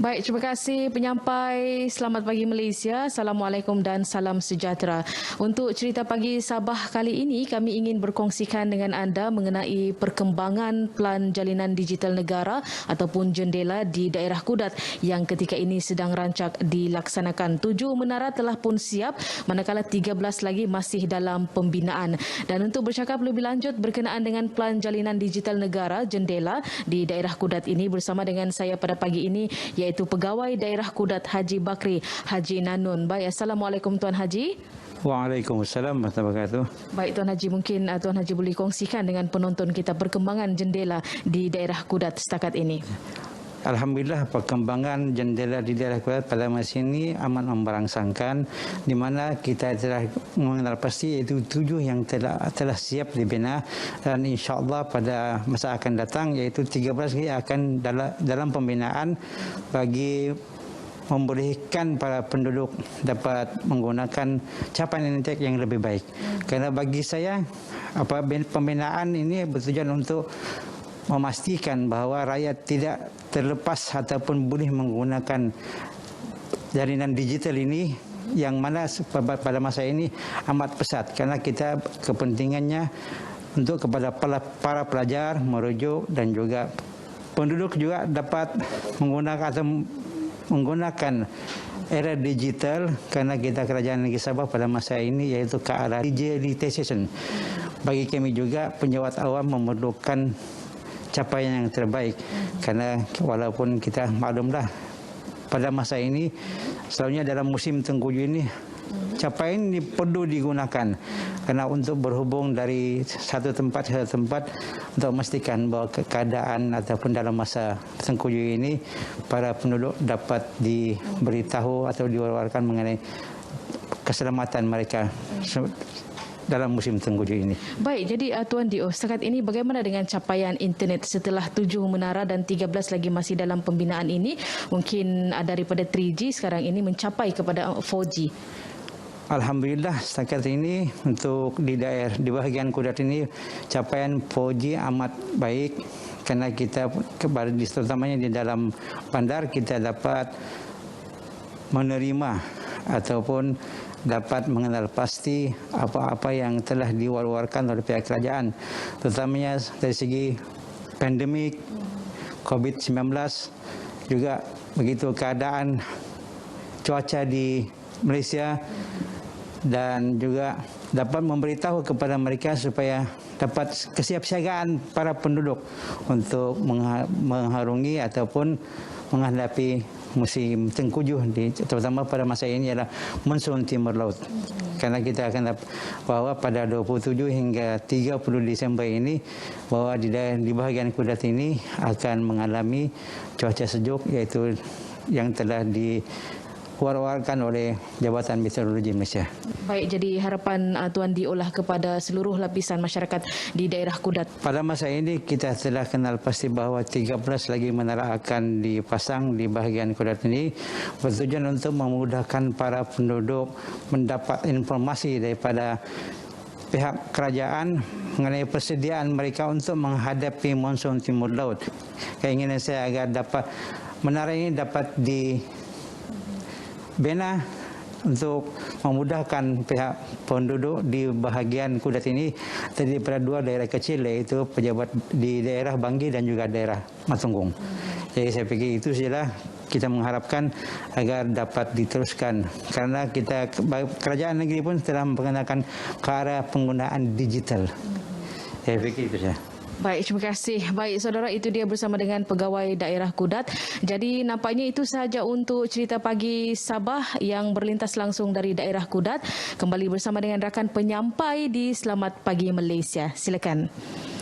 Baik, terima kasih penyampai. Selamat pagi Malaysia. Assalamualaikum dan salam sejahtera. Untuk cerita pagi Sabah kali ini, kami ingin berkongsikan dengan anda mengenai perkembangan Pelan Jalinan Digital Negara ataupun Jendela di daerah Kudat yang ketika ini sedang rancak dilaksanakan. 7 menara telah pun siap, manakala 13 lagi masih dalam pembinaan. Dan untuk bercakap lebih lanjut berkenaan dengan Pelan Jalinan Digital Negara Jendela di daerah Kudat ini, bersama dengan saya pada pagi ini iaitu Pegawai Daerah Kudat Haji Bakri Haji Nanun. Baik, Assalamualaikum Tuan Haji. Waalaikumsalam warahmatullahi wabarakatuh. Baik Tuan Haji, mungkin Tuan Haji boleh kongsikan dengan penonton kita perkembangan jendela di daerah Kudat setakat ini. Alhamdulillah, perkembangan jendela di daerah Kudat pada masa ini amat memberangsangkan, di mana kita telah mengenal pasti iaitu 7 yang telah siap dibina, dan insya-Allah pada masa akan datang iaitu 13 lagi akan dalam pembinaan bagi membolehkan para penduduk dapat menggunakan capaian internet yang lebih baik. Kerana bagi saya pembinaan ini bertujuan untuk memastikan bahawa rakyat tidak terlepas ataupun boleh menggunakan jaringan digital ini, yang mana pada masa ini amat pesat, kerana kita kepentingannya untuk kepada para pelajar merujuk dan juga penduduk juga dapat menggunakan era digital, kerana kita Kerajaan Negeri Sabah pada masa ini iaitu ke arah digitalisation. Bagi kami juga penjawat awam memerlukan capaian yang terbaik, kerana walaupun kita maklumlah pada masa ini selalunya dalam musim tengkujuh ini capaian ini perlu digunakan kerana untuk berhubung dari satu tempat ke satu tempat untuk memastikan bahawa keadaan ataupun dalam masa tengkujuh ini para penduduk dapat diberitahu atau diwar-warkan mengenai keselamatan mereka dalam musim tengkujuh ini. Baik, jadi Tuan Dio, setakat ini bagaimana dengan capaian internet setelah 7 menara dan 13 lagi masih dalam pembinaan ini? Mungkin daripada 3G sekarang ini mencapai kepada 4G. Alhamdulillah, setakat ini untuk di bahagian Kudat ini capaian 4G amat baik, kerana kita terutamanya di dalam bandar kita dapat menerima ataupun dapat mengenal pasti apa-apa yang telah diwar-warkan oleh pihak kerajaan, terutamanya dari segi pandemik COVID-19, juga begitu keadaan cuaca di Malaysia, dan juga dapat memberitahu kepada mereka supaya dapat kesiapsiagaan para penduduk untuk mengharungi ataupun menghadapi musim tengkujuh, terutama pada masa ini adalah monsun timur laut. Karena kita akan bahawa pada 27 hingga 30 Disember ini bahawa di bahagian Kudat ini akan mengalami cuaca sejuk, iaitu yang telah diwar-warkan oleh Jabatan Meteorologi Malaysia. Baik, jadi harapan Tuan diolah kepada seluruh lapisan masyarakat di daerah Kudat. Pada masa ini kita telah kenal pasti bahawa 13 lagi menara akan dipasang di bahagian Kudat ini, bertujuan untuk memudahkan para penduduk mendapat informasi daripada pihak kerajaan mengenai persediaan mereka untuk menghadapi monsun timur laut. Keinginan saya agar menara ini dapat dibina untuk memudahkan pihak penduduk di bahagian Kudat ini terdiri pada 2 daerah kecil, iaitu pejabat di daerah Banggi dan juga daerah Matunggung. Jadi saya fikir itu sajalah kita mengharapkan agar dapat diteruskan, kerana kerajaan negeri pun telah memperkenalkan ke arah penggunaan digital. Saya fikir itu saja. Baik, terima kasih. Baik, saudara, itu dia bersama dengan Pegawai Daerah Kudat. Jadi nampaknya itu sahaja untuk cerita pagi Sabah yang berlintas langsung dari daerah Kudat. Kembali bersama dengan rakan penyampai di Selamat Pagi Malaysia. Silakan.